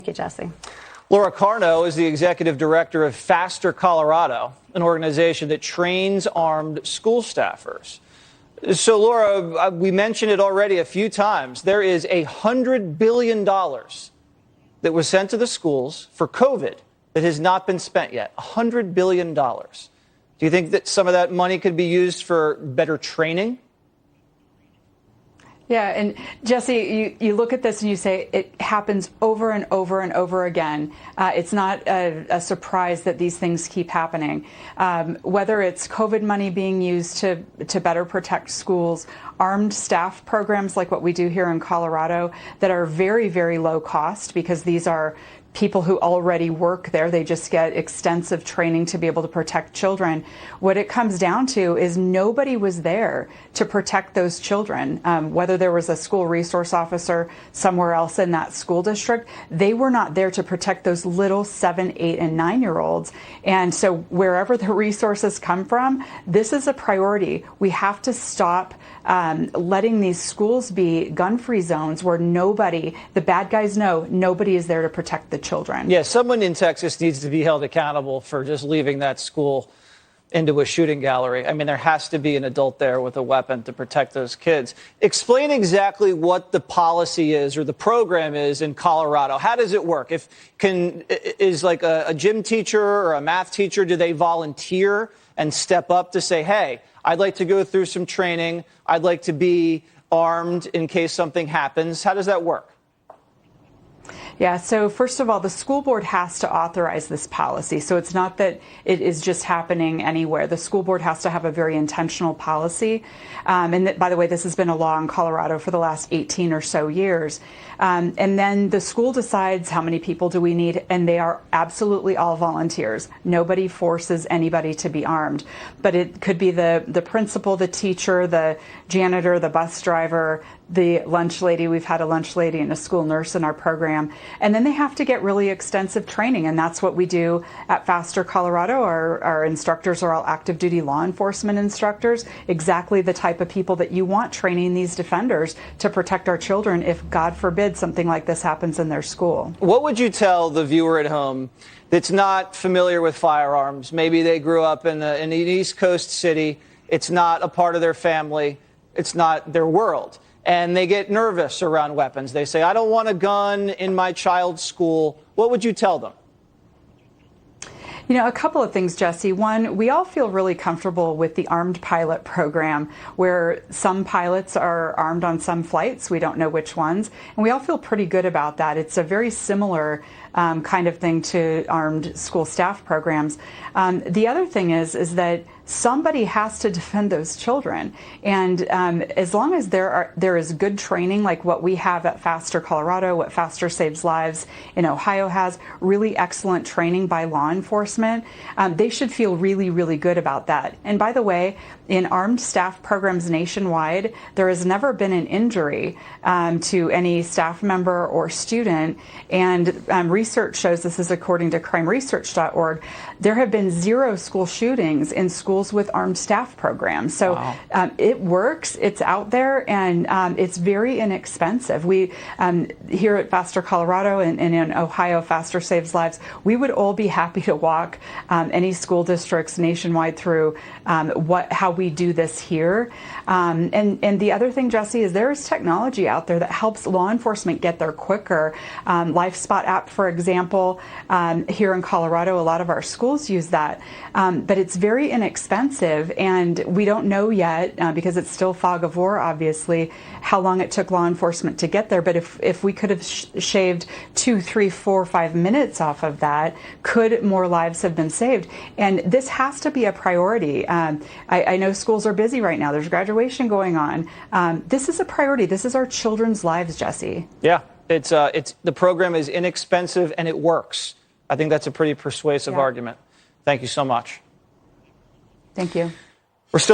Thank you, Jesse. Laura Carno is the executive director of Faster Colorado, an organization that trains armed school staffers. So, Laura, we mentioned it already a few times. There is $100 billion that was sent to the schools for COVID that has not been spent yet. $100 billion. Do you think that some of that money could be used for better training? Yeah, and Jesse, you look at this and you say it happens over and over and over again. It's not a surprise that these things keep happening. Whether it's COVID money being used to better protect schools, armed staff programs like what we do here in Colorado that are very, very low cost because these are people who already work there. They just get extensive training to be able to protect children. What it comes down to is nobody was there to protect those children. Whether there was a school resource officer somewhere else in that school district, they were not there to protect those little 7, 8, and 9-year-olds. And so wherever the resources come from, this is a priority. We have to stop letting these schools be gun-free zones where nobody, the bad guys know, nobody is there to protect the children. Yeah, someone in Texas needs to be held accountable for just leaving that school into a shooting gallery. I mean, there has to be an adult there with a weapon to protect those kids. Explain exactly what the policy is or the program is in Colorado. How does it work? Is like a gym teacher or a math teacher, do they volunteer and step up to say, hey, I'd like to go through some training. I'd like to be armed in case something happens. How does that work? Yeah, so first of all, the school board has to authorize this policy. So it's not that it is just happening anywhere. The school board has to have a very intentional policy. And by the way, this has been a law in Colorado for the last 18 or so years. And then the school decides how many people do we need, and they are absolutely all volunteers. Nobody forces anybody to be armed. But it could be the principal, the teacher, the janitor, the bus driver, the lunch lady. We've had a lunch lady and a school nurse in our program. And then they have to get really extensive training. And that's what we do at Faster Colorado. Our instructors are all active duty law enforcement instructors, exactly the type of people that you want training these defenders to protect our children if, God forbid, something like this happens in their school. What would you tell the viewer at home that's not familiar with firearms? Maybe they grew up in an East Coast city. It's not a part of their family. It's not their world. And they get nervous around weapons. They say, I don't want a gun in my child's school. What would you tell them? You know, a couple of things, Jesse. One, we all feel really comfortable with the armed pilot program, where some pilots are armed on some flights. We don't know which ones. And we all feel pretty good about that. It's a very similar kind of thing to armed school staff programs. The other thing is that somebody has to defend those children. And as long as there is good training, like what we have at Faster Colorado, what Faster Saves Lives in Ohio has, really excellent training by law enforcement, they should feel really, really good about that. And by the way, in armed staff programs nationwide, there has never been an injury to any staff member or student. And research shows, this is according to crimeresearch.org, there have been 0 school shootings in schools with armed staff programs. So wow. It works, it's out there, and it's very inexpensive. We, here at Faster Colorado and in Ohio, Faster Saves Lives, we would all be happy to walk any school districts nationwide through how we do this here. And the other thing, Jesse, is there is technology out there that helps law enforcement get there quicker. LifeSpot app, for example, here in Colorado, a lot of our schools use that. But it's very inexpensive, and we don't know yet, because it's still fog of war, obviously, how long it took law enforcement to get there. But if we could have shaved 2, 3, 4, 5 minutes off of that, could more lives have been saved? And this has to be a priority. I know schools are busy right now. There's graduation going on. This is a priority. This is our children's lives, Jesse. Yeah, the program is inexpensive and it works. I think that's a pretty persuasive argument. Thank you so much. Thank you. We're still